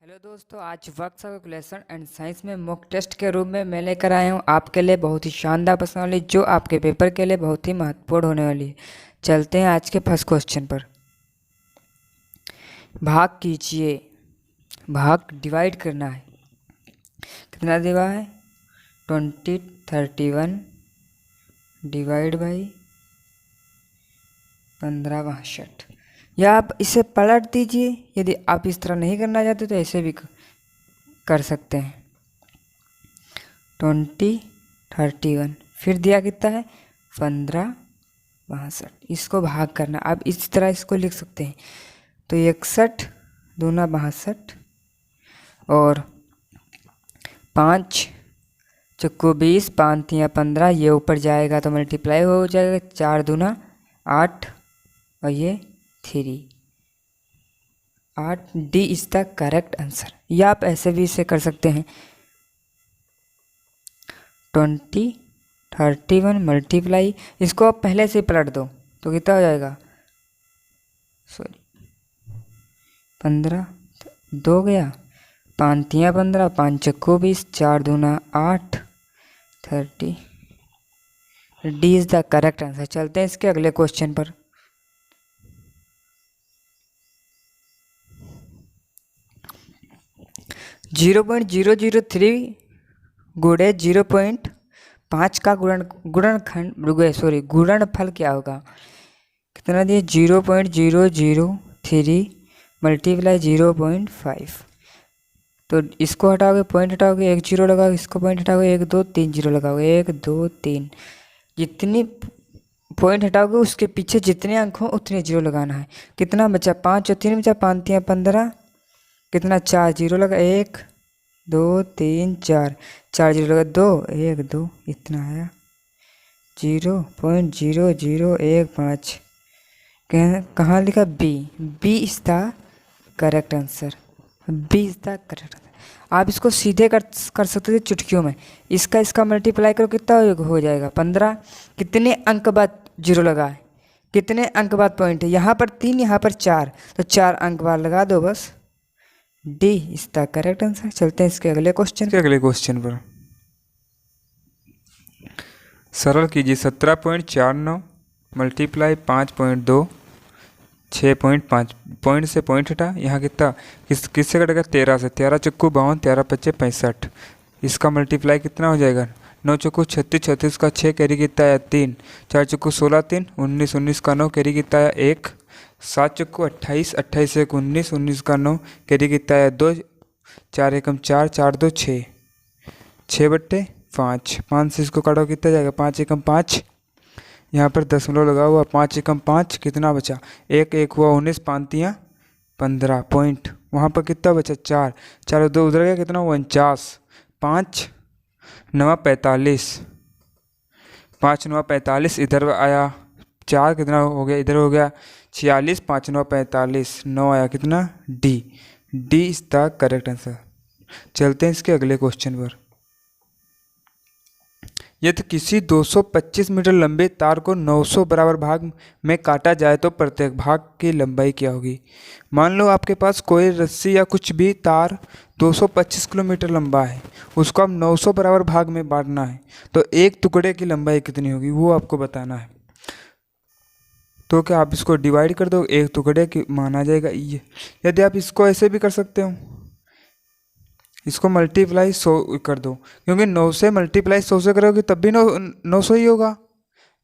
Hello दोस्तों, आज work calculation and science में मॉक टेस्ट के रूप में मैं लेकर आया हूँ आपके लिए बहुत ही शानदार प्रश्नावली जो आपके पेपर के लिए बहुत ही महत्वपूर्ण होने वाली है। चलते हैं आज के फर्स्ट क्वेश्चन पर। भाग कीजिए। भाग डिवाइड करना है। कितना दिया है? 2031 डिवाइड बाई 1562। या आप इसे पलट दीजिए, यदि आप इस तरह नहीं करना चाहते तो ऐसे भी कर सकते हैं। 2031 फिर दिया कितना है? 1562। इसको भाग करना। आप इस तरह इसको लिख सकते हैं। तो 61 दूना 62 और 5 चक्कू 20 5 तिया 15, ये ऊपर जाएगा तो मल्टीप्लाई हो जाएगा। 4 दूना 8 और ये 3 8। D is the correct answer. या आप ऐसे भी इसे कर सकते हैं। 2031 मल्टीप्लाई, इसको आप पहले से पलट दो तो कितना हो जाएगा? 15 2 गया, 5 तिया 15 5 चक्कू 20 4 दूना 8 30। D is the correct answer. चलते हैं इसके अगले क्वेश्चन पर। जीरो 0.003 गुणे 0.5 का गुणनफल क्या होगा? कितना दिए? 0.003 मल्टीप्लाई 0.5। तो इसको हटाओगे, पॉइंट हटाओगे, 1 0 लगाओगे, इसको पॉइंट हटाओगे, 1 2 3 0 लगाओगे, 1 2 3। जितनी पॉइंट हटाओगे उसके पीछे जितने अंक हो उतने 0 लगाना है। कितना बचा? 5 और 3 बचा, 5 तिया 15, कितना? 4 0 लगा, 1 2 3 4, 4 0 लगा, 2 1 2, इतना आया। 0.0015। कहाँ लिखा? B. B is the correct answer. B is the correct answer. आप इसको सीधे कर सकते थे चुटकियों में। इसका मल्टीप्लाई करो, कितना हो जाएगा? 15। कितने अंक बाद 0 लगा है? कितने अंक बाद पॉइंट है? यहाँ पर 3, यहाँ पर 4, तो 4 अंक बाद लगा दो बस। D is the correct answer. चलते हैं इसके अगले क्वेश्चन पर। सरल कीजिए। 17.49 मल्टीप्लाई 5.2 6.5। पॉइंट से पॉइंट हटा, यहाँ कितना किससे कटेगा? 13 से। 13 चक्कू 52, 13 पच्चे 65। इसका मल्टीप्लाई कितना हो जाएगा? 9 चक्कू 36, 36 का 6 कैरी कितना आया? 3। 4 चक्कू 16 3 19, 19 का 9 कैरी कितना आया? 1। 7 चक्कू 28, 28 1 19, 19 का 9 कैरी कितना आया? 2। 4 एकम 4, 4 2 6, 6/5। 5 से इसको काटो, कितना जाएगा? 5 एकम 5, यहाँ पर दशमलव लगा हुआ। 5 एकम 5, कितना बचा? 1 1 हुआ 19, 5 तिया 15 पॉइंट। वहाँ पर कितना बचा? 4 4 2 उधर गया, कितना? 49। 5 9 45, 5 9 45, इधर आया 4, कितना हो गया? इधर हो गया 46। 5 9 45, 9 आया, कितना? D. D is the correct answer. चलते हैं इसके अगले क्वेश्चन पर। यदि किसी 225 मीटर लंबे तार को 900 बराबर भाग में काटा जाए तो प्रत्येक भाग की लंबाई क्या होगी? मान लो आपके पास कोई रस्सी या कुछ भी तार 225 किलोमीटर लंबा है, उसको आप 900 बराबर भाग में बांटना है, तो एक टुकड़े की लंबाई कितनी होगी वो आपको बताना है। तो क्या आप इसको डिवाइड कर दो, एक टुकड़े की माना जाएगा ये। यदि आप इसको ऐसे भी कर सकते हो, इसको मल्टीप्लाई 100 कर दो, क्योंकि 9 से मल्टीप्लाई 100 से करोगे तब भी 900 ही होगा।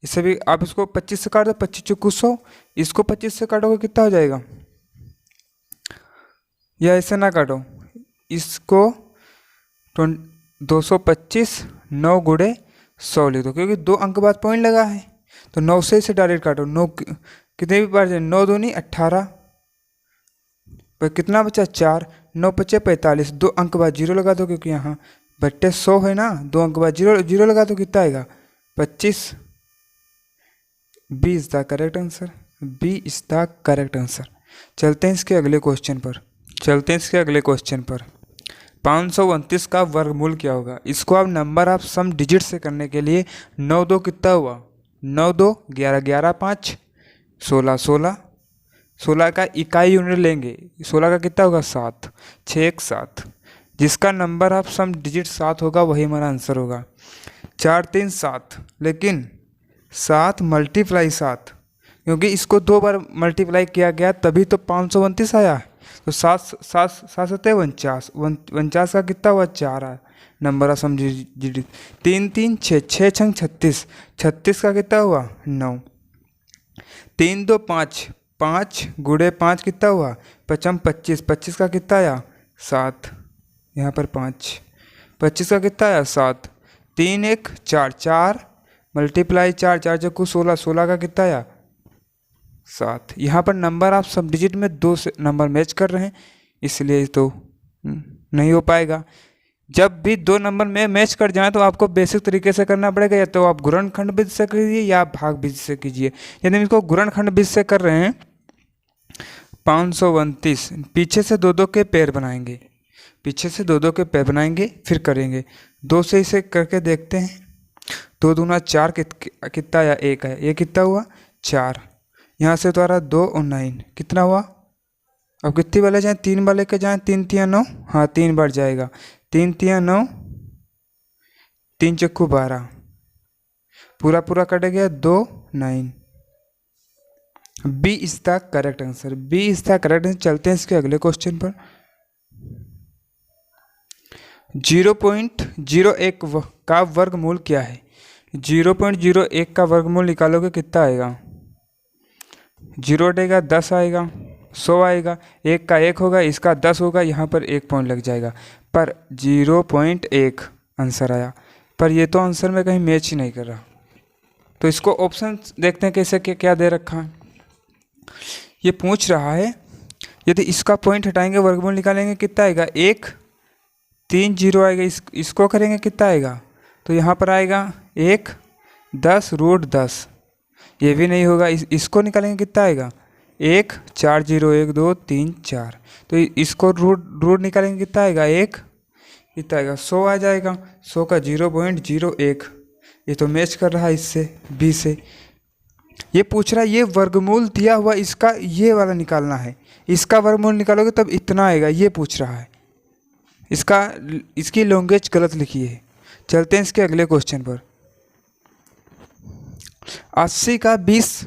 इससे भी आप इसको 25 से काट दो, 25 चुकू 100, इसको 25 से काटोगे कितना हो जाएगा? या ऐसे ना काटो, इसको 225 9 गुणे 100 लिख दो, क्योंकि 2 अंक बाद पॉइंट लगा है, तो 9 से इसे डायरेक्ट काटो। 9 कितने भी बार जाए, 9 दूनी 18 पर कितना बचा? 4 9 पच्चे 45, 2 अंक बाद 0 लगा दो, क्योंकि यहाँ बट्टे 100 है ना, 2 अंक बाद 0 लगा दो, कितना आएगा? 25। B is the correct answer. B is the correct answer. चलते हैं इसके अगले क्वेश्चन पर। 529 का वर्गमूल क्या होगा? इसको आप नंबर ऑफ सम डिजिट से करने के लिए 9 2 कितना हुआ? 9 2 11 11 5 16 16 16 का इकाई यूनिट लेंगे, 16 का कितना होगा 7, 6 1 7, जिसका नंबर ऑफ सम डिजिट 7 होगा वही हमारा आंसर होगा। 4 3 7, लेकिन 7 मल्टीप्लाई 7, क्योंकि इसको 2 बार मल्टीप्लाई किया गया तभी तो 529 आया। तो 7 7 7 7 49, 49 का कितना हुआ 4 आया नंबर ऑफ सम डिजिट। 3 3 6, 6 6 36, 36 का कितना हुआ 9। 3 2 5, 5 गुणे 5 कितना हुआ 5 25, 25 का कितना आया 7, यहाँ पर 5, 25 का कितना आया 7। 3 1 4, 4 मल्टीप्लाई 4, 4 चक्कू 16, 16 का कितना आया 7। यहाँ पर नंबर आप सब डिजिट में 2 से नंबर मैच कर रहे हैं, इसलिए तो नहीं हो पाएगा। जब भी 2 नंबर में मैच कर जाए तो आपको बेसिक तरीके से करना पड़ेगा, या तो आप गुणनखंड विधि से कीजिए या भाग विधि से कीजिए। यदि हम इसको गुणनखंड विधि से कर रहे हैं 529, पीछे से 2 2 के पेयर बनाएंगे, पीछे से 2 2 के पेयर बनाएंगे फिर करेंगे। 2 से इसे करके देखते हैं, 2 दूना 4 कितना आया 1 है, ये कितना हुआ 4। यहाँ से द्वारा 2 और 9 कितना हुआ, अब कितनी बार ले जाएँ 3 बार लेके जाएँ, 3 3 9, हाँ 3 बार जाएगा, 3 3 9, 3 चक्कू 12, पूरा पूरा कट गया 2 9। B is the correct answer, B is the correct answer. चलते हैं इसके अगले क्वेश्चन पर। 0.01 का वर्गमूल क्या है। 0.01 का वर्गमूल निकालोगे कितना आएगा, 0 हटेगा 10 आएगा, 100 आएगा, 1 का 1 होगा, इसका 10 होगा, यहाँ पर 1 पॉइंट लग जाएगा, पर 0.1 आंसर आया। पर ये तो आंसर में कहीं मैच ही नहीं कर रहा, तो इसको ऑप्शन देखते हैं कैसे क्या दे रखा है। ये पूछ रहा है यदि इसका पॉइंट हटाएंगे वर्गमूल निकालेंगे कितना आएगा, 1 3 0 आएगा, इसको करेंगे कितना आएगा, तो यहाँ पर आएगा 1 10 रूट 10, ये भी नहीं होगा, इसको निकालेंगे कितना आएगा 1 4 0 1 2 3 4, तो इसको रूट निकालेंगे कितना आएगा 1, कितना आएगा 100 आ जाएगा, 100 का 0.01, ये तो मैच कर रहा है इससे बी से। ये पूछ रहा है ये वर्गमूल दिया हुआ इसका ये वाला निकालना है, इसका वर्गमूल निकालोगे तब इतना आएगा, ये पूछ रहा है, इसकी लैंग्वेज गलत लिखी है। चलते हैं इसके अगले क्वेश्चन पर। 80 का 20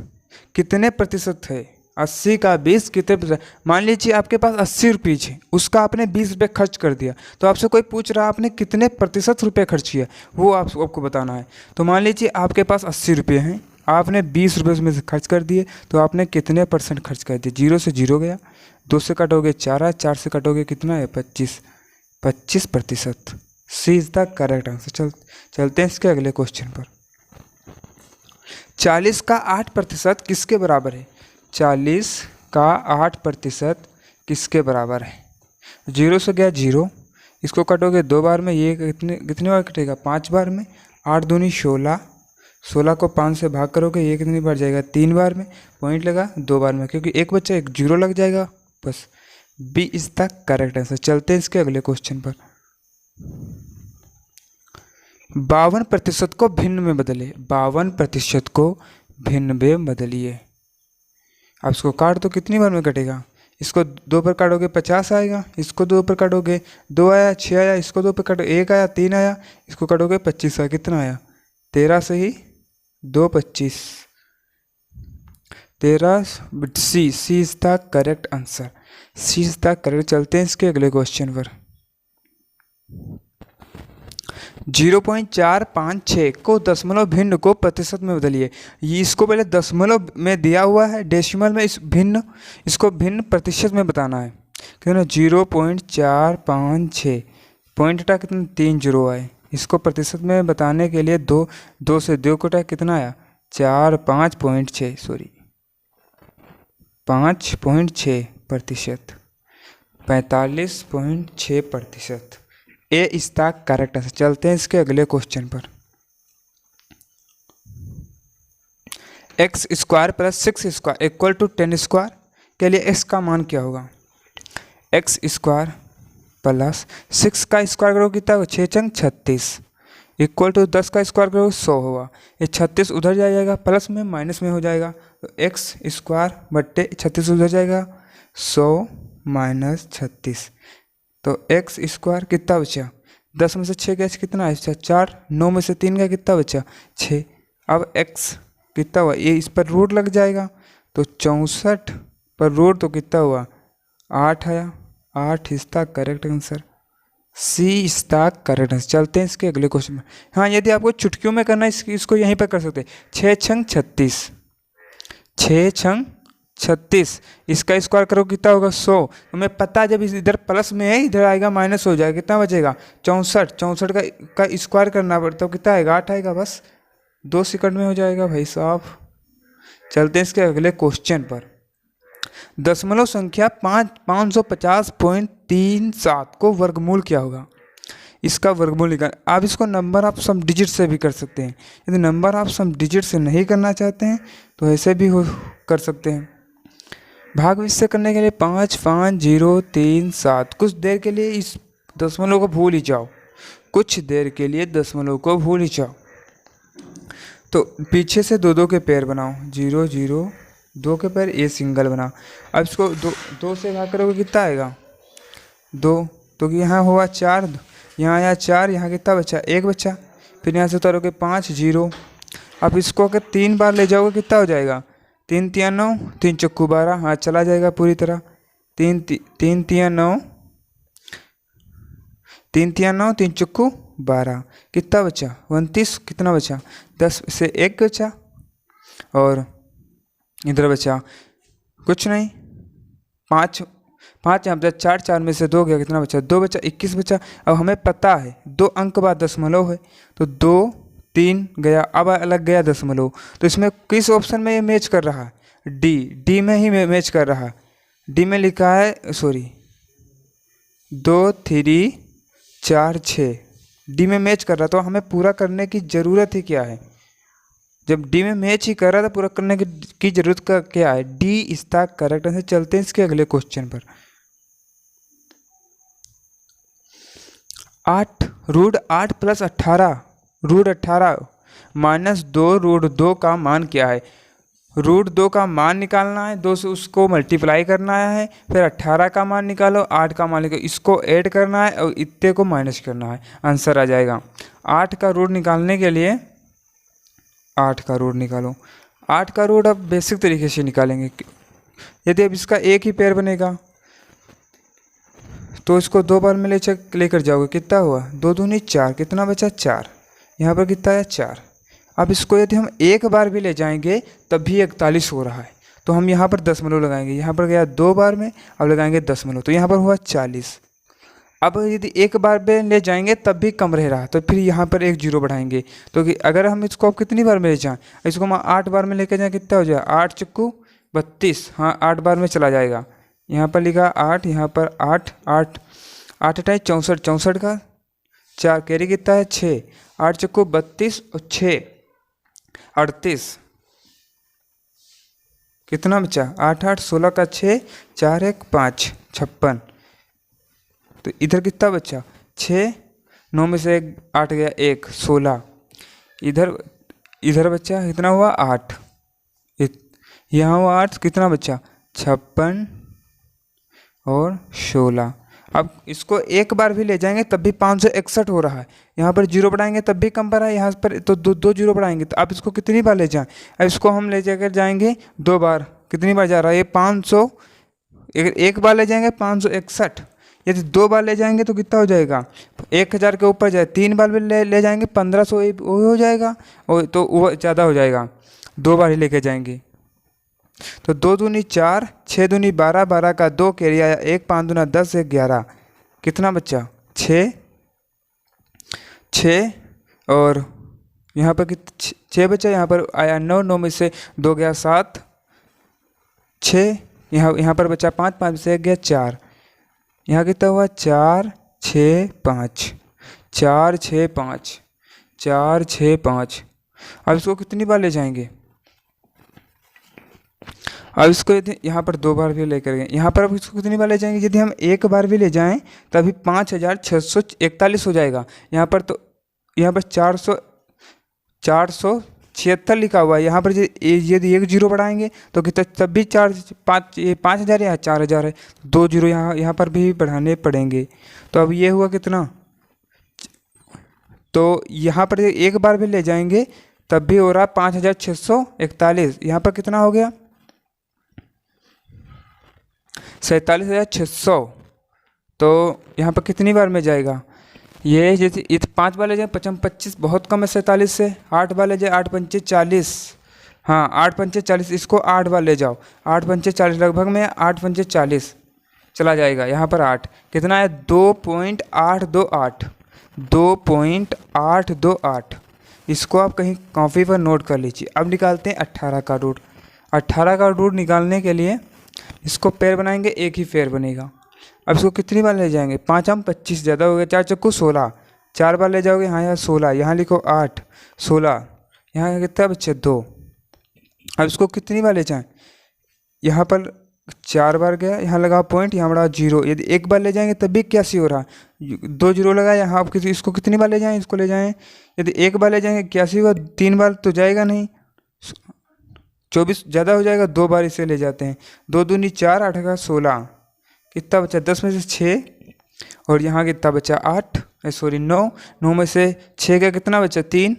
कितने प्रतिशत है, 80 का 20 कितने प्रतिशत। मान लीजिए आपके पास 80 रुपीज है, उसका आपने 20 रुपये खर्च कर दिया, तो आपसे कोई पूछ रहा है आपने कितने प्रतिशत रुपये खर्च किया, वो आपको बताना है। तो मान लीजिए आपके पास 80 रुपये हैं, आपने 20 रुपये उसमें से खर्च कर दिए, तो आपने कितने परसेंट खर्च कर दिए। 0 से 0 गया, 2 से कटोगे 4 है, 4 से कटोगे कितना है 25, 25%। सी इज द करेक्ट आंसर। चलते हैं इसके अगले क्वेश्चन पर। 40 का 8% किसके बराबर है, 40 का 8% किसके बराबर है। 0 से गया 0, इसको कटोगे 2 बार में, ये कितने बार कटेगा 5 बार में, 8 दूनी 16, 16 को 5 से भाग करोगे ये कितनी बार जाएगा 3 बार में, पॉइंट लगा 2 बार में, क्योंकि एक बच्चा एक 0 लग जाएगा बस। B is the correct answer. चलते हैं इसके अगले क्वेश्चन पर। 52% को भिन्न में बदलिए, 52% को भिन्न में बदलिए। अब इसको काट तो कितनी बार में कटेगा, इसको 2 पर काटोगे 50 आएगा, इसको 2 पर काटोगे 2 आया, 6 आया, इसको 2 पर काटो 1 आया, 3 आया, इसको काटोगे 25 आया, कितना आया 13 से ही 2 25, 13। C is the correct answer, C is the correct. चलते हैं इसके अगले क्वेश्चन पर। 0.456 को दशमलव भिन्न को प्रतिशत में बदलिए। ये इसको पहले दशमलव में दिया हुआ है, डेसिमल में इसको भिन्न प्रतिशत में बताना है। कितना 0.456, पॉइंट हटा कितना 3 0 आए, इसको प्रतिशत में बताने के लिए 2 से 2 कटा कितना आया 5.6 sorry 5.6%, 45.6%। A is the correct answer. चलते हैं इसके अगले क्वेश्चन पर। x² + 6² = 10² के लिए x का मान क्या होगा। x² + 6 का स्क्वायर करो कितना होगा 6 × 36, इक्वल टू 10 का स्क्वायर करोगे 100 होगा। ये 36 उधर जाएगा, प्लस में माइनस में हो जाएगा, तो एक्स स्क्वायर बट्टे 36 उधर जाएगा, 100 माइनस 36, तो एक्स स्क्वायर कितना बचा, 10 में से 6 गया कितना बचा 4, 9 में से 3 गया कितना बचा 6। अब एक्स कितना हुआ, ये इस पर रूट लग जाएगा, तो 64 पर रूट तो कितना हुआ 8 आया, 8 इसका करेक्ट आंसर, सी इसका करेक्ट आंसर। चलते हैं इसके अगले क्वेश्चन में। हाँ, यदि आपको चुटकियों में करना है इसको यहीं पर कर सकते हैं। 6 छंग 36, 6 छंग 36, इसका स्क्वायर करो कितना होगा 100। हमें पता है जब इधर प्लस में है इधर आएगा माइनस हो जाएगा, कितना बचेगा 64, 64 का स्क्वायर करना पड़ता है, कितना आएगा 8 आएगा, बस 2 सेकंड में हो जाएगा भाई साहब। चलते हैं इसके अगले क्वेश्चन पर। दशमलव संख्या 550.37 को वर्गमूल क्या होगा, इसका वर्गमूल निकाल। आप इसको नंबर ऑफ सम डिजिट से भी कर सकते हैं, यदि नंबर ऑफ सम डिजिट से नहीं करना चाहते हैं तो ऐसे भी कर सकते हैं। भाग इससे करने के लिए 5 5 0 3 7, कुछ देर के लिए इस दशमलव को भूल ही जाओ, कुछ देर के लिए दशमलव को भूल ही जाओ। तो पीछे से 2 2 के पेयर बनाओ, 0 0 2 के पैर, ये सिंगल बना। अब इसको 2 से भाग करोगे कितना आएगा 2, तो यहाँ हुआ 4, यहाँ आया 4, यहाँ कितना बचा 1 बचा, फिर यहाँ से उतारोगे 5 0। अब इसको अगर 3 बार ले जाओगे कितना हो जाएगा 3 3 9, 3 चक्कू 12, हाँ चला जाएगा पूरी तरह, 3 3 3 9, 3 3 9, 3 चक्कू 12, कितना बचा 29, कितना बचा 10 से 1 बचा, और इधर बचा कुछ नहीं 5 5 यहाँ बचा 4, 4 में से 2 गया, कितना बचा 2 बचा, 21 बचा। अब हमें पता है 2 अंक बाद दशमलव है, तो 2 3 गया, अब अलग गया दशमलव, तो इसमें किस ऑप्शन में ये मैच कर रहा है, डी में ही मैच कर रहा है। डी में लिखा है, सॉरी 2 3 4 6, डी में मैच कर रहा, तो हमें पूरा करने की ज़रूरत ही क्या है, जब डी में मैच ही कर रहा था पूरा करने की जरूरत का क्या है, डी इसका करेक्ट आंसर। चलते हैं इसके अगले क्वेश्चन पर। 8 root 8 plus 18 root 18 minus 2 root 2 का मान क्या है। रूट 2 का मान निकालना है, 2 से उसको मल्टीप्लाई करना है, फिर 18 का मान निकालो, 8 का मान निकालो, इसको ऐड करना है और इतने को माइनस करना है, आंसर आ जाएगा। 8 का रूट निकालने के लिए 8 का रूट निकालो, 8 का रूट अब बेसिक तरीके से निकालेंगे। यदि अब इसका एक ही पेयर बनेगा तो इसको 2 बार में लेकर जाओगे, कितना हुआ 2 दूनी 4, कितना बचा 4, यहाँ पर कितना है 4। अब इसको यदि हम एक बार भी ले जाएंगे तब भी 41 हो रहा है, तो हम यहाँ पर दशमलव लगाएंगे, यहाँ पर गया 2 बार में, अब लगाएंगे दशमलव, तो यहाँ पर हुआ 40। अब यदि एक बार में ले जाएंगे तब भी कम रह रहा, तो फिर यहाँ पर 1 0 बढ़ाएंगे, तो कि अगर हम इसको अब कितनी बार में ले जाएँ, इसको हम 8 बार में लेकर जाएँ, कितना हो जाएगा 8 चक्कू 32, हाँ 8 बार में चला जाएगा। यहाँ पर लिखा 8, यहाँ पर 8 8 8 8 64, 64 का 4 कैरी कितना है 6, 8 चक्कू 32 और 6 38, कितना बचा 8 8 16 का 6, 4 1 5 56, तो इधर कितना बचा 6, 9 में से 8 गया 1 16, इधर बचा कितना हुआ 8, यहाँ हुआ 8, कितना बचा 56 और 16। अब इसको एक बार भी ले जाएंगे तब भी 561 हो रहा है, यहाँ पर 0 बढ़ाएंगे तब भी कम पर है, यहाँ पर तो 2 0 बढ़ाएंगे, तो अब इसको कितनी बार ले जाएं, अब इसको हम ले जाकर जाएंगे 2 बार, कितनी बार जा रहा है ये 500, एक बार ले जाएंगे 561, यदि 2 बार ले जाएंगे तो कितना हो जाएगा 1000 के ऊपर जाए, 3 बार भी ले जाएंगे 1500 वो हो जाएगा, और तो वो ज़्यादा हो जाएगा, 2 बार ही लेके जाएंगे। तो 2 दूनी 4, 6 दूनी 12, 12 का 2 कैरी आया 1, 5 दूना 10, 1 11, कितना बचा 6 6, और यहाँ पर 6 बचा, यहाँ पर आया 9, 9 में से 2 गया 7, 6, यहाँ पर बचा 5, 5 में से 1 गया 4, यहाँ कितना हुआ 4 6 5, 4 6 5, 4 6 5। अब इसको कितनी बार ले जाएंगे, अब इसको यदि यहाँ पर 2 बार भी लेकर गए, यहाँ पर अब इसको कितनी बार ले जाएंगे, यदि हम एक बार भी ले जाएं तभी 5641 हो जाएगा। यहाँ पर तो यहाँ पर 476 लिखा हुआ है। यहाँ पर यदि एक जीरो बढ़ाएंगे तो कितना, तब भी 5,000 या 4,000 है, 2 जीरो यहाँ पर भी बढ़ाने पड़ेंगे। तो अब ये हुआ कितना, तो यहाँ पर एक बार भी ले जाएंगे तब भी हो रहा 5,641। यहाँ पर कितना हो गया, 47,600। तो यहाँ पर कितनी बार में जाएगा ये, जैसे 5 बार ले जाए 25 बहुत कम है 47 से। 8 बार ले जाए, 8 पंचे 40, हाँ 8 पंचे 40, इसको 8 बार ले जाओ, 8 पंचे 40 लगभग में 8 पंचे 40 चला जाएगा। यहाँ पर 8 कितना है, 2.828, 2.828। इसको आप कहीं कॉपी पर नोट कर लीजिए। अब निकालते हैं 18 का रूट। 18 का रूट निकालने के लिए इसको पेड़ बनाएंगे, एक ही पेड़ बनेगा। अब इसको कितनी बार ले जाएंगे, 5 हम 25 ज़्यादा हो गया, 4 चक्कू 16, 4 बार ले जाओगे, हाँ यहाँ 16, यहाँ लिखो 8, 16, यहाँ कितना बच्चे 2। अब इसको कितनी बार ले जाएं, यहाँ पर 4 बार गया, यहाँ लगा पॉइंट, यहाँ बड़ा जीरो। यदि एक बार ले जाएंगे तब भी 81 हो रहा है, 2 जीरो लगा यहाँ। आप इसको कितनी बार ले जाएं, इसको ले जाएं, यदि एक बार ले जाएंगे 81 होगा, 3 बार तो जाएगा नहीं, 24 ज़्यादा हो जाएगा, 2 बार इसे ले जाते हैं। 2 दूनी 4, 8 का 16, कितना बचा, 10 में से 6, और यहाँ कितना बचा 8, सॉरी 9, 9 में से 6 का कितना बचा 3,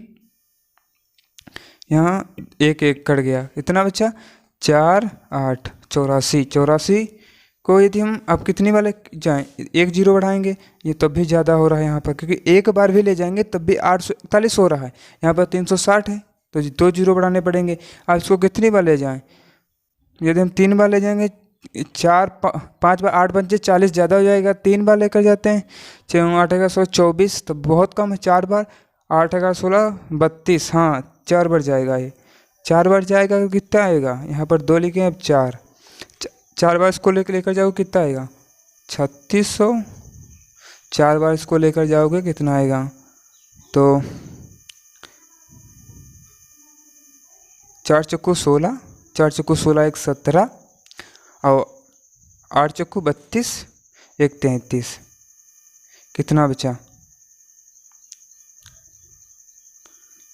यहाँ एक कट गया, कितना बचा 4, 8, 84, 84 को यदि हम अब कितनी वाले जाएं, एक जीरो बढ़ाएंगे, ये तब भी ज़्यादा हो रहा है यहाँ पर, क्योंकि एक बार भी ले जाएंगे तब भी 841 हो रहा है। यहाँ पर 360 है तो 2 जीरो बढ़ाने पड़ेंगे। अब इसको कितनी बार ले जाएं, यदि हम 3 बार ले जाएंगे, 5 बार 8 पंचे 40 ज़्यादा हो जाएगा, 3 बार लेकर जाते हैं, 6 8 का 100 24, तो बहुत कम है। 4 बार 8 का 16 32, हाँ 4 बार जाएगा, ये 4 बार जाएगा तो कितना आएगा, यहाँ पर 2 लिखे अब 4 बार इसको लेकर जाओ कितना आएगा 3600। 4 बार इसको लेकर जाओगे कितना आएगा, तो 4 चक्कू 16, 4 चक्कू 16 1 17, और 8 चक्कू 32 1 33, कितना बचा,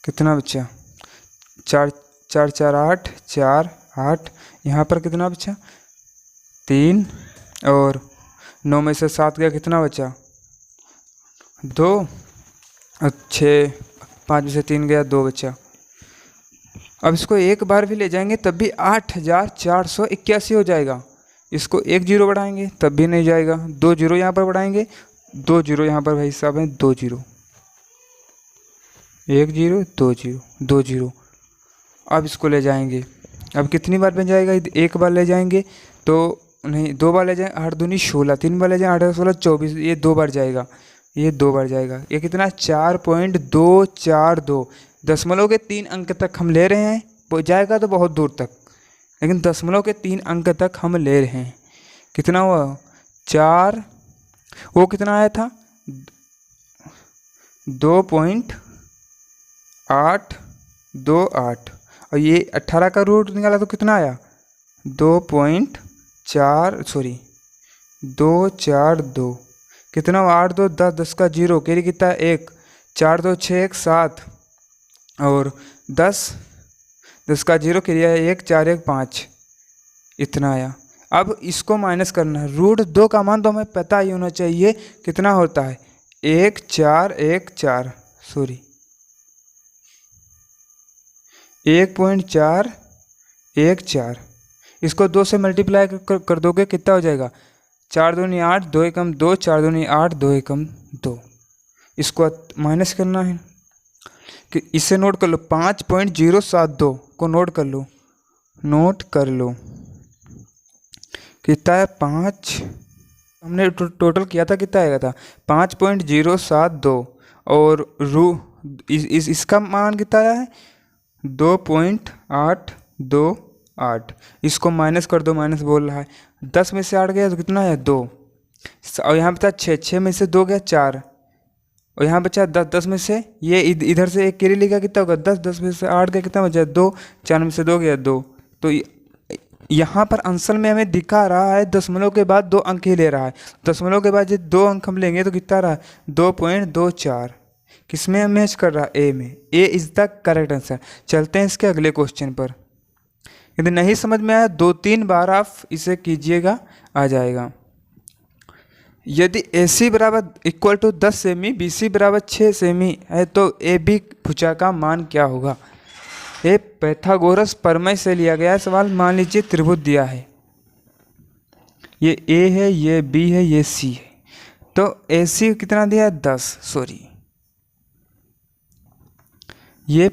कितना बचा 4 4 4 8 4 8, यहाँ पर कितना बचा 3, और 9 में से 7 गया, कितना बचा 2, और 6, 5 में से 3 गया, 2 बचा। अब इसको एक बार भी ले जाएंगे तब भी 8,481 हो जाएगा। इसको एक जीरो बढ़ाएंगे तब भी नहीं जाएगा, 2 जीरो यहाँ पर बढ़ाएंगे, 2 जीरो यहाँ पर भाई साहब हैं, 2 जीरो, 1 जीरो 2 जीरो 2 जीरो। अब इसको ले जाएंगे, अब कितनी बार बन जाएगा, एक बार ले जाएंगे तो नहीं, 2 बार ले जाएंगे, 8 दूनी 16, 3 बार ले जाएंगे 8 16 24, ये 2 बार जाएगा, ये 2 बार जाएगा। ये कितना 4.242, दशमलव के 3 अंक तक हम ले रहे हैं, वो जाएगा तो बहुत दूर तक, लेकिन दशमलव के 3 अंक तक हम ले रहे हैं। कितना हुआ 4, वो कितना आया था 2.828, और ये 18 का रूट निकाला तो कितना आया 2.42, कितना हुआ 8 2 10, 10 का जीरो के लिए कितना 1, 4 2 6 1 7, और 10 10 का जीरो क्रिया है 1 4 1 5, इतना आया। अब इसको माइनस करना है, रूट 2 का मान तो हमें पता ही होना चाहिए कितना होता है, 1 4 1 4, सॉरी 1.414, इसको 2 से मल्टीप्लाई कर दोगे कितना हो जाएगा 4 दूनी 8 2 एकम 2, 4 दूनी 8 2 एकम 2। इसको माइनस करना है कि इसे नोट कर लो, 5.072 को नोट कर लो, कितना है 5, हमने टोटल किया था कितना आएगा था 5.072, और इसका मान कितना आया है 2.828। इसको माइनस कर दो, माइनस बोल रहा है, 10 में से 8 गया तो कितना है 2, और यहाँ बचा 6, 6 में से 2 गया 4, और यहाँ बचा 10, 10 में से ये इधर से एक कैरी लिखा कितना होगा 10, 10 में से 8 गया कितना बचा 2, 4 में से 2 गया 2। तो यहाँ पर आंसर में हमें दिखा रहा है दशमलव के बाद 2 अंक ही ले रहा है, दशमलव के बाद ये 2 अंक हम लेंगे तो कितना रहा 2.24। किसमें मैच कर रहा है? ए में। A is the correct answer. चलते हैं इसके अगले क्वेश्चन पर। यदि नहीं समझ में आया 2-3 बार आप इसे कीजिएगा, आ जाएगा। यदि ए सी बराबर इक्वल टू 10 सेमी, बी सी बराबर 6 सेमी है तो ए बी भुजा का मान क्या होगा? ये पैथागोरस प्रमेय से लिया गया है सवाल। मान लीजिए त्रिभुज दिया है, ये ए है, ये बी है, ये सी है, तो ए सी कितना दिया है? 10। सॉरी, ये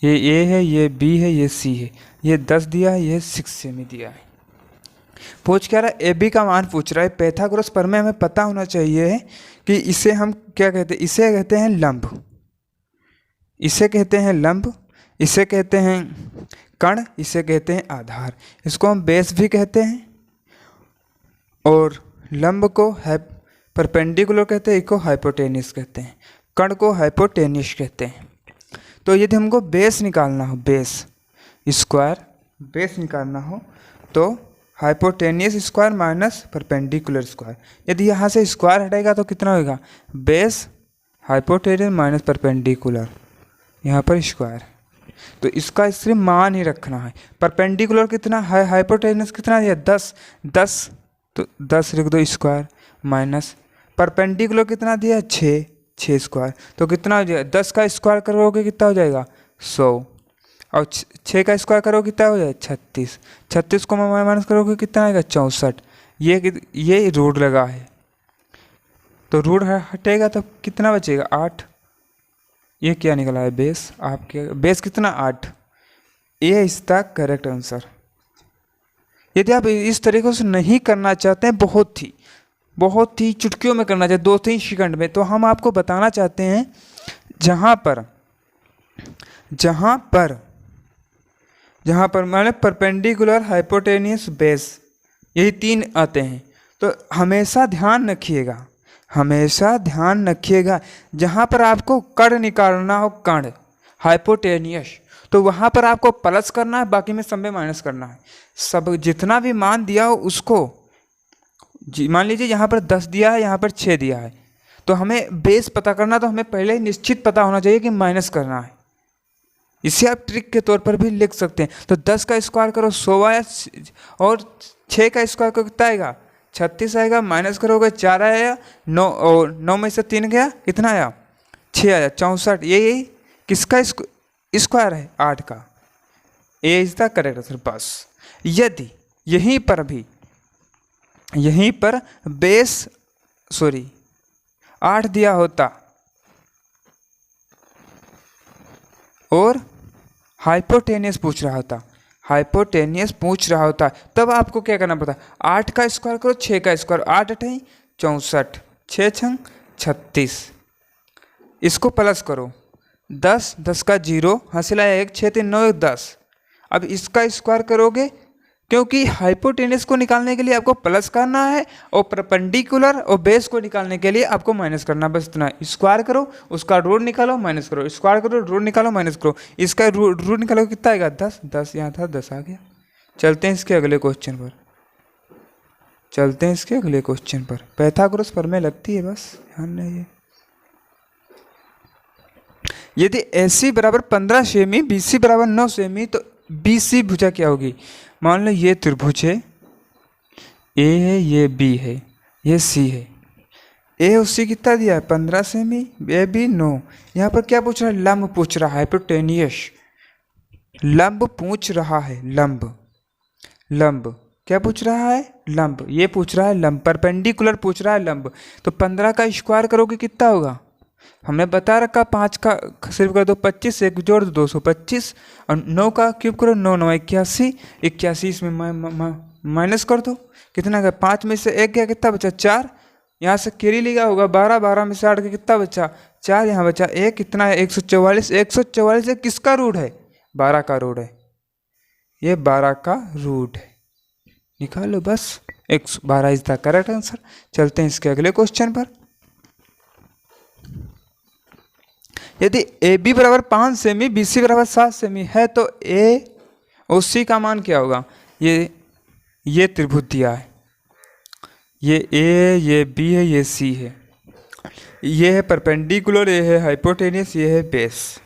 ए है, ये बी है, ये सी है, ये 10 दिया है, ये 6 सेमी दिया है। पूछ क्या रहा है? ए बी का मान पूछ रहा है। पैथागोरस प्रमेय हमें पता होना चाहिए कि इसे हम क्या कहते हैं? इसे कहते हैं लंब, इसे कहते हैं लंब, इसे कहते हैं कण, इसे कहते हैं आधार। इसको हम बेस भी कहते हैं, और लंब को परपेंडिकुलर कहते हैं, इसको हाइपोटेन्यूस कहते हैं, कण को हाइपोटेन्यूस कहते हैं। तो यदि हमको बेस निकालना हो, बेस स्क्वायर बेस निकालना हो, तो hypotenuse square minus perpendicular square. यदि यहाँ से स्क्वायर हटेगा तो कितना होगा? बेस हाइपोटेन्यूस माइनस परपेंडिकुलर, यहाँ पर स्क्वायर। तो इसका सिर्फ मान ही रखना है। परपेंडिकुलर कितना है? हाइपोटेन्यूस कितना दिया? 10। 10 तो 10 लिख दो स्क्वायर, माइनस परपेंडिकुलर कितना दिया? 6। 6 स्क्वायर तो कितना हो जाएगा? 10 का स्क्वायर करोगे कितना हो जाएगा? 100। और 6 का स्क्वायर करोगे कितना हो जाएगा? 36। 36 को माइनस करोगे कितना आएगा? 64। ये रूट लगा है, तो रूट हटेगा तो कितना बचेगा? 8। ये क्या निकला है? बेस। आपके बेस कितना? 8। ए इज द करेक्ट आंसर। यदि आप इस तरीके से नहीं करना चाहते हैं, बहुत ही चुटकियों में करना चाहते, 2-3 सेकंड में, तो हम आपको बताना चाहते हैं जहाँ पर माने परपेंडिकुलर, हाइपोटेन्यूस, बेस, यही 3 आते हैं। तो हमेशा ध्यान रखिएगा जहाँ पर आपको कण निकालना हो, कण हाइपोटेन्यूस, तो वहाँ पर आपको प्लस करना है, बाकी में सब में माइनस करना है। सब जितना भी मान दिया हो उसको, मान लीजिए यहाँ पर 10 दिया है, यहाँ पर 6 दिया है, तो हमें बेस पता करना, तो हमें पहले ही निश्चित पता होना चाहिए कि माइनस करना है। इसे आप ट्रिक के तौर पर भी लिख सकते हैं। तो 10 का स्क्वायर करो 100 आया, और 6 का स्क्वायर करो कितना आएगा? 36 आएगा, माइनस करोगे 4 आया, 9 और 9 में से 3 गया, कितना आया? 6 आया, 64। ये किसका स्क्वायर है? 8 का। ए इज द करेक्ट आंसर। बस यदि यहीं पर बेस 8 दिया होता और हाइपोटेन्यूस पूछ रहा होता, तब आपको क्या करना पड़ता? 8 का स्क्वायर करो, 6 का स्क्वायर, 8 8 64, 6 6 36, इसको प्लस करो, 10 10 का 0 हासिल आया 1, 6 3 9 1 10। अब इसका स्क्वायर करोगे, क्योंकि हाइपोटेन्यूस को निकालने के लिए आपको प्लस करना है, और परपेंडिकुलर और बेस को निकालने के लिए आपको माइनस करना। बस इतना, स्क्वायर करो, उसका रूट निकालो, माइनस करो, स्क्वायर करो, रूट निकालो, माइनस करो, इसका रूट निकालो कितना आएगा? 10। 10 यहाँ था, 10 आ गया। चलते हैं इसके अगले क्वेश्चन पर। पैथागोरस प्रमेय लगती है, बस ध्यान रहिए। यदि AC बराबर 15 सेमी, BC बराबर 9 सेमी, तो BC भुजा क्या होगी? मान लो ये त्रिभुज है, A है, ये B है, ये C है। A और C कितना दिया है? 15 सेमी, A B 9। यहाँ पर क्या पूछ रहा है? लंब पूछ रहा है, हाइपोटेन्यूस लंब पूछ रहा है। लंब क्या पूछ रहा है? लंब। ये पूछ रहा है लंब। परपेंडिकुलर पूछ रहा है लंब। तो 15 का स्क्वायर करोगे कितना होगा? हमने बता रखा 5 का सिर्फ कर दो 25, एक जोड़ दो 225, और 9 का क्यूब करो 9 9 81, 81 इसमें माइनस कर दो, कितना गया? 5 में से 1 गया, कितना बचा? 4। यहाँ से कैरी लिया होगा 12, 12 में से 8 के कितना बचा? 4। यहाँ बचा 1, कितना है? 144। 144 किसका रूट है? 12 का रूट है। ये 12 का रूट है, निकालो बस। 112 इज द करेक्ट आंसर। चलते हैं इसके अगले क्वेश्चन पर। यदि AB बराबर 5 सेमी, BC बराबर 7 सेमी है, तो A और C का मान क्या होगा? ये त्रिभुज दिया है, ये ए, ये बी है, ये सी है। ये है परपेंडिकुलर, ये है हाइपोटेनियस, ये है बेस।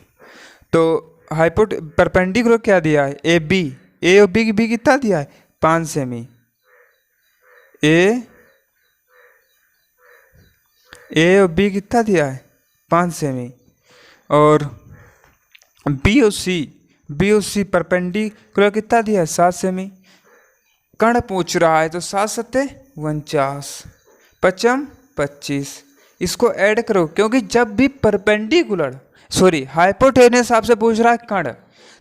तो परपेंडिकुलर क्या दिया है? ए बी, ए और बी कितना दिया है? 5 सेमी। ए और बी कितना दिया है? 5 सेमी। और बी और सी परपेंडिकुलर कितना दिया है? 7 सेमी। कर्ण पूछ रहा है तो 7 सत्ते 49, पचम 25। इसको ऐड करो, क्योंकि जब भी परपेंडिकुलर हाइपोटेनस आपसे पूछ रहा है कर्ण,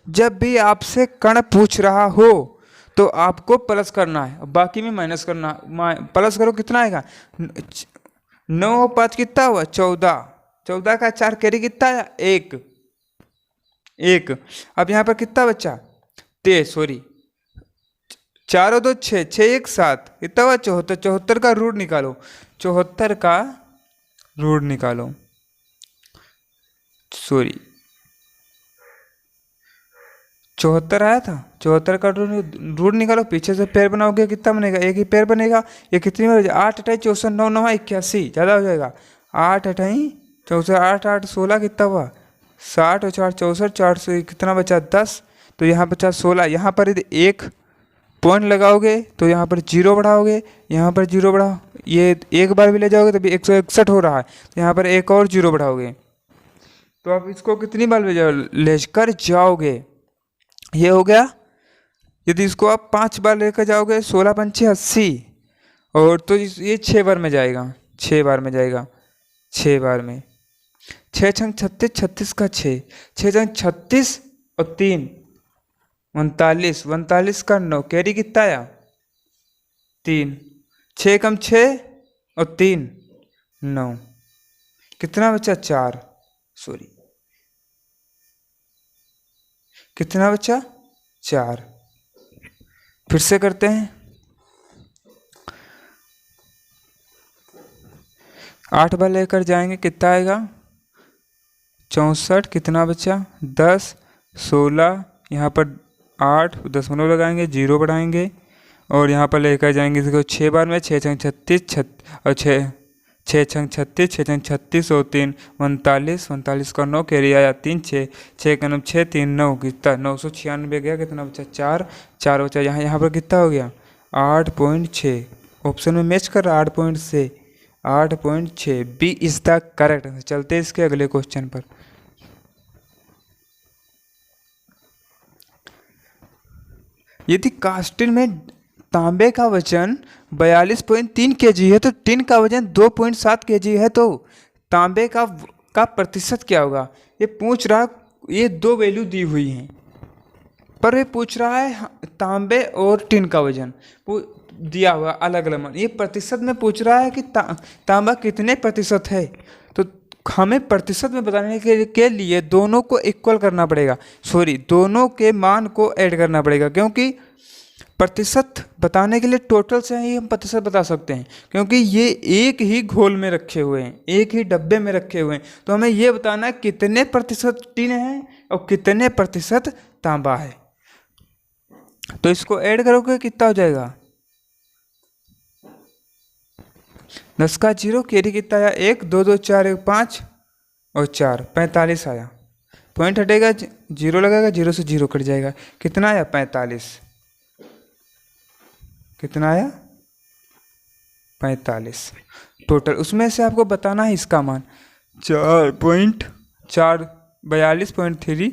जब भी आपसे कर्ण पूछ रहा हो तो आपको प्लस करना है, बाकी में माइनस करना। प्लस करो, कितना आएगा? 9 और 5 कितना हुआ? 14। 14 का 4 कैरी कितना आया? 1। अब यहाँ पर कितना बचा? 4 और 2 6, 6 1 7, कितना हुआ? 74। 74 का रूट निकालो, 74 का रूट निकालो। 74 आया था, 74 का रूट निकालो। पीछे से पैर बनाओगे, कितना बनेगा? एक ही पैर बनेगा। ये कितनी बार? 8 8 64 9 9 81, ज़्यादा हो जाएगा। 8 8 64, 8 8 16, कितना हुआ? 60 और 4 64, 4 से कितना बचा? 10। तो यहाँ बचा 16। यहाँ पर यदि एक पॉइंट लगाओगे तो यहाँ पर 0 बढ़ाओगे, यहाँ पर 0 बढ़ाओ, ये एक बार भी ले जाओगे तो भी 161 हो रहा है, तो यहाँ पर एक और 0 बढ़ाओगे। तो आप इसको कितनी बार लेकर जाओगे? ये हो गया। यदि इसको आप 5 बार लेकर जाओगे, 16 पंचे 80, और तो ये 6 बार में जाएगा, 6 बार में जाएगा, 6 बार में। 6 छंग 36, 36 का 6, 6 छंग 36 और 3 39, 39 का 9, कैरी कितना आया? 3। 6 कम 6 और 3 9, कितना बचा? 4। कितना बचा? 4। फिर से करते हैं। 8 बार लेकर जाएंगे, कितना आएगा? 64। कितना बचा? 10 16, यहाँ पर 8 दशमलव लगाएंगे, 0 बढ़ाएंगे, और यहाँ पर लेकर जाएंगे इसको 6 बार में। 6 छंग 36 और 6 छंग 36, 6 छंग 36 और 3 39, 39 का 9, कैरी आया 3। 6 का 9 6, 3 9, कितना? 996 गया। कितना बचा? 4 बचा। यहाँ पर कितना हो गया? 8.6। ऑप्शन में मैच कर रहा, 8.6 B is the correct answer. चलते इसके अगले क्वेश्चन पर। यदि कास्टिन में तांबे का वजन 42.3 kg है तो टिन का वजन 2.7 kg है, तो तांबे का प्रतिशत क्या होगा? ये पूछ रहा, ये 2 वैल्यू दी हुई हैं, पर ये पूछ रहा है तांबे और टिन का वजन दिया हुआ अलग अलग। ये प्रतिशत में पूछ रहा है कि तांबा कितने प्रतिशत है, तो हमें प्रतिशत में बताने के लिए दोनों को इक्वल करना पड़ेगा, दोनों के मान को ऐड करना पड़ेगा, क्योंकि प्रतिशत बताने के लिए टोटल से ही हम प्रतिशत बता सकते हैं, क्योंकि ये एक ही घोल में रखे हुए हैं, एक ही डब्बे में रखे हुए हैं। तो हमें ये बताना है कितने प्रतिशत टिन है और कितने प्रतिशत तांबा है। तो इसको ऐड करोगे, कितना हो जाएगा? 10 का 0, कैरी कितना आया? 1 2 2 4 1 5 और 4 45 आया। पॉइंट हटेगा, 0 लगेगा, 0 से 0 कट जाएगा। कितना आया? 45। कितना आया? 45 टोटल। उसमें से आपको बताना है इसका मान 4.4 42.3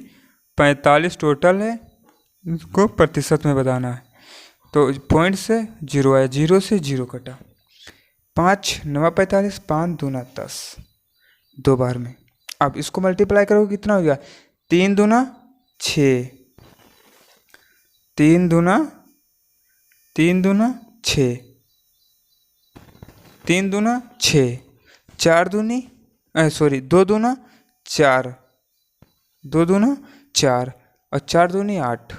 45 टोटल है, इसको प्रतिशत में बताना है। तो पॉइंट से 0 आया, 0 से 0 कटा। 5 9 45, 5 दूना 10, 2 बार में। अब इसको मल्टीप्लाई करोगे, कितना हो गया? 3 दूना 6, 3 दूना 6, 3 दूना 6, 4 दूनी 2 दूना 4, 2 दूना 4 और 4 दूनी 8।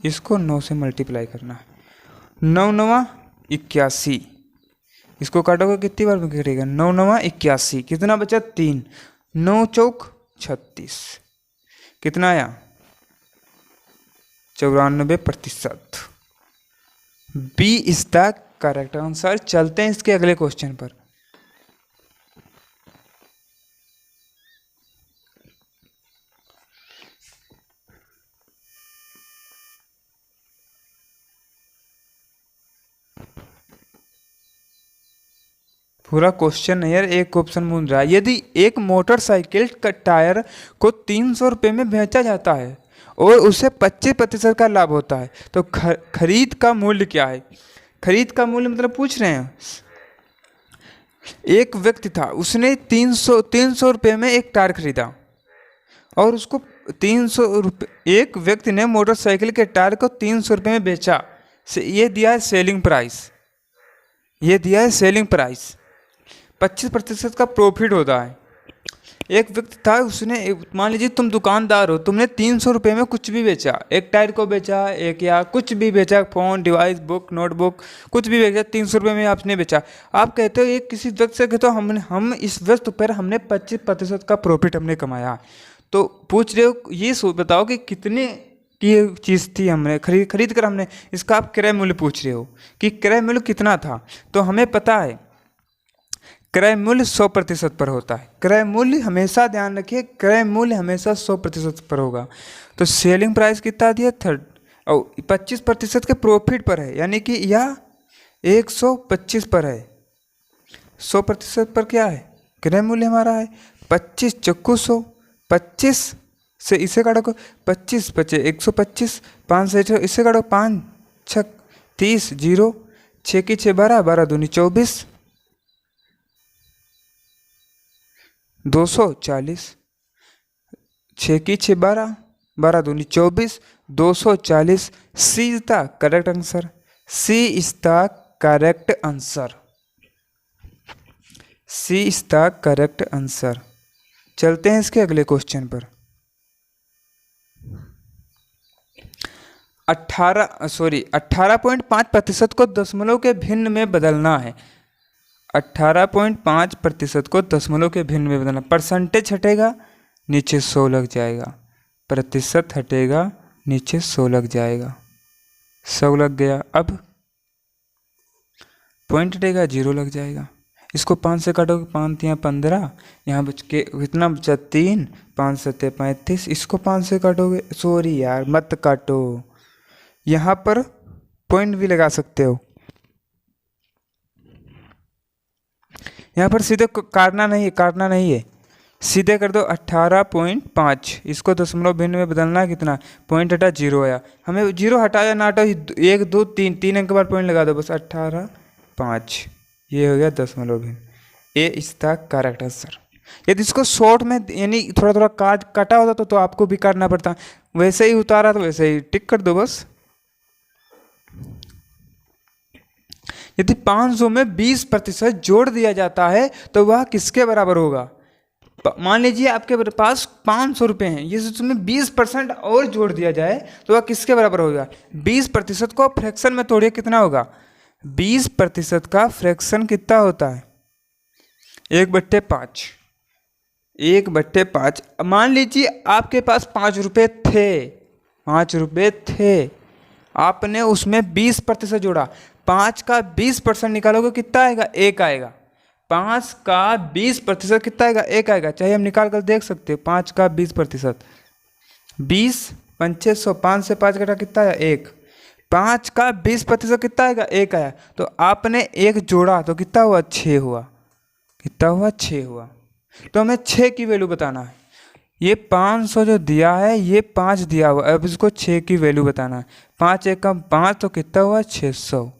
इसको 9 से मल्टीप्लाई करना है। 9 9 81, इसको काटोगे कितनी बार में कटेगा? 9 9 81, कितना बचा? 3, 9 चौक 36, कितना आया? 94%। B is the correct answer. चलते हैं इसके अगले क्वेश्चन पर। पूरा क्वेश्चन नहीं यार, एक ऑप्शन मूंझ रहा है। यदि एक मोटरसाइकिल का टायर को 300 रुपये में बेचा जाता है और उसे 25% का लाभ होता है तो खरीद का मूल्य क्या है? खरीद का मूल्य मतलब पूछ रहे हैं, एक व्यक्ति था, उसने 300 रुपये में एक टायर खरीदा और उसको 300 रुपये, एक व्यक्ति ने मोटरसाइकिल के टायर को 300 रुपये में बेचा। ये दिया है सेलिंग प्राइस, ये दिया है सेलिंग प्राइस। 25% का प्रॉफिट होता है। एक व्यक्ति था, उसने मान लीजिए तुम दुकानदार हो, तुमने 300 रुपये में कुछ भी बेचा, एक टायर को बेचा, एक या कुछ भी बेचा, फ़ोन, डिवाइस, बुक, नोटबुक, कुछ भी बेचा, 300 रुपये में आपने बेचा। आप कहते हो एक किसी व्यक्ति से कहते हो हम इस वस्तु पर हमने 25% का प्रॉफिट हमने कमाया। तो पूछ रहे हो ये बताओ कि कितने की ये चीज़ थी, हमने खरीद कर हमने, इसका आप क्रय मूल्य पूछ रहे हो कि क्रय मूल्य कितना था। तो हमें पता है क्रय मूल्य 100% पर होता है। क्रय मूल्य हमेशा ध्यान रखिए, क्रय मूल्य हमेशा 100% पर होगा। तो सेलिंग प्राइस कितना दिया, 30 और 25% के प्रॉफिट पर है, यानी कि यह 125 पर है। 100% पर क्या है, क्रय मूल्य हमारा है 25 चक्कू 100, 25 से इसे काटो, 25 बचे 125, 5 से इसे काटो, 5 6 30, 0 6 की 6 12, 12 दूनी 24, 240, 6 की 6 12, 12 दूनी 24, 240। C is the correct answer, C is the correct answer, C is the correct answer. चलते हैं इसके अगले क्वेश्चन पर। 18.5% को दशमलव के भिन्न में बदलना है। 18.5% को दशमलव के भिन्न में बदलना। परसेंटेज हटेगा, नीचे 100 लग जाएगा, प्रतिशत हटेगा, नीचे 100 लग जाएगा, 100 लग गया। अब पॉइंट हटेगा, 0 लग जाएगा। इसको 5 से काटोगे, 5 या 15, यहाँ बच के कितना बचा 3, 5 7 35। इसको 5 से काटोगे, सॉरी यार मत काटो, यहाँ पर पॉइंट भी लगा सकते हो, यहाँ पर सीधे काटना नहीं है, सीधे कर दो 18.5। इसको दशमलव भिन्न में बदलना है, कितना पॉइंट हटा, 0 आया। हमें 0 हटाया ना हटाओ, 1 2 3 अंक के बाद पॉइंट लगा दो बस, 18.5, ये हो गया दशमलव भिन्न। ए इज द करेक्ट आंसर। यदि इसको शॉर्ट में यानी थोड़ा थोड़ा काटा होता तो आपको भी काटना पड़ता, वैसे ही उतारा तो वैसे ही टिक कर दो बस। यदि 500 में 20% जोड़ दिया जाता है तो वह किसके बराबर होगा? मान लीजिए आपके पास 500 रुपये हैं, ये उसमें 20% और जोड़ दिया जाए तो वह किसके बराबर होगा? 20% को फ्रैक्शन में तोड़िए, कितना होगा? 20% का फ्रैक्शन कितना होता है? 1/5। 1/5। मान लीजिए आपके पास 5 रुपये थे, 5 रुपये थे, आपने उसमें 20% जोड़ा, 5 का 20% निकालोगे कितना आएगा? 1 आएगा। 5 का 20% कितना आएगा? 1 आएगा। चाहे हम निकाल कर देख सकते हो, 5 का 20%, 20 5 100, 5 से 5 घटा कितना आया? 1। 5 का 20% कितना आएगा? 1 आया। तो आपने 1 जोड़ा तो कितना हुआ? 6 हुआ। कितना हुआ? 6 हुआ। तो हमें 6 की वैल्यू बताना है। ये 500 जो दिया है, ये 5 दिया हुआ, अब इसको 6 की वैल्यू बताना है। 5 1 5 तो कितना हुआ? 600।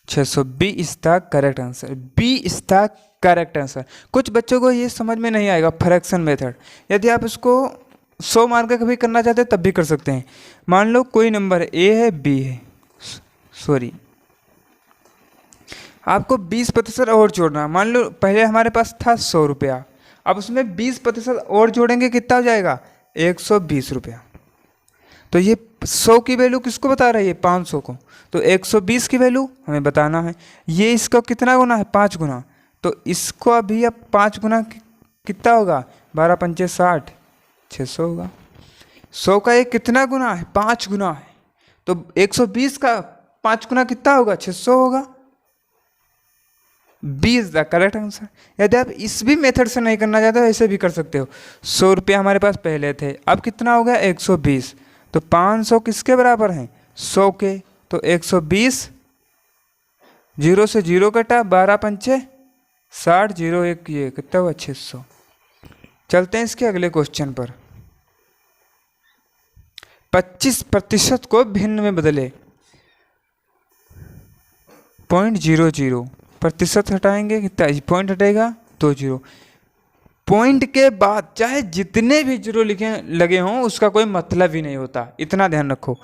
600 B is the correct answer, B is the correct answer. कुछ बच्चों को ये समझ में नहीं आएगा फ्रैक्शन मेथड। यदि आप इसको 100 मार्क का कभी करना चाहते हैं तब भी कर सकते हैं। मान लो कोई नंबर ए है, बी है, सॉरी, आपको 20% और जोड़ना। मान लो पहले हमारे पास था 100 रुपया, अब उसमें 20% और जोड़ेंगे, कितना हो जाएगा? 120 रुपया। तो ये 100 की वैल्यू किसको बता रही है? 500 को। तो 120 की वैल्यू हमें बताना है। ये इसका कितना गुना है? 5 गुना। तो इसको अभी अब 5 गुना कितना होगा? 12 पंचे 60, 600 होगा। 100 का ये कितना गुना है? 5 गुना है। तो 120 का 5 गुना कितना होगा? 600 होगा। B is the correct answer. यदि आप इस भी मेथड से नहीं करना चाहते हो ऐसे भी कर सकते हो। 100 रुपये हमारे पास पहले थे, अब कितना हो गया 120, तो 500 किसके बराबर हैं 100 के, तो 120, 0 से 0 कटा, 12 पंचे 60, 0 1 ये कितना हुआ 600। चलते हैं इसके अगले क्वेश्चन पर। 25% को भिन्न में बदले, 0.00 प्रतिशत हटाएंगे कितना पॉइंट हटेगा 2 जीरो। पॉइंट के बाद चाहे जितने भी जीरो लिखे लगे हों उसका कोई मतलब ही नहीं होता, इतना ध्यान रखो,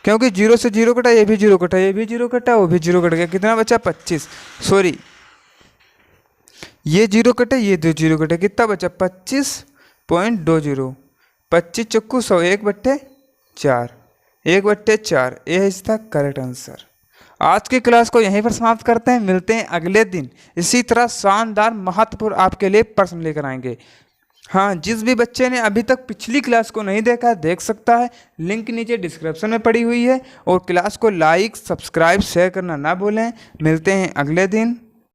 क्योंकि 0 से 0 कटा, ये भी 0 कटा, ये भी 0 कटा, वो भी 0 कट गया, कितना बचा 25, सॉरी ये 0 कटे, ये 2 0 कटे, कितना बचा 25.20। 25 चक्कू 100, 1/4, 1/4, ये है इसका करेक्ट आंसर। आज की क्लास को यहीं पर समाप्त करते हैं, मिलते हैं अगले दिन इसी तरह शानदार महत्वपूर्ण आपके लिए प्रश्न लेकर आएंगे। हाँ, जिस भी बच्चे ने अभी तक पिछली क्लास को नहीं देखा देख सकता है, लिंक नीचे डिस्क्रिप्शन में पड़ी हुई है। और क्लास को लाइक, सब्सक्राइब, शेयर करना ना भूलें। मिलते हैं अगले दिन।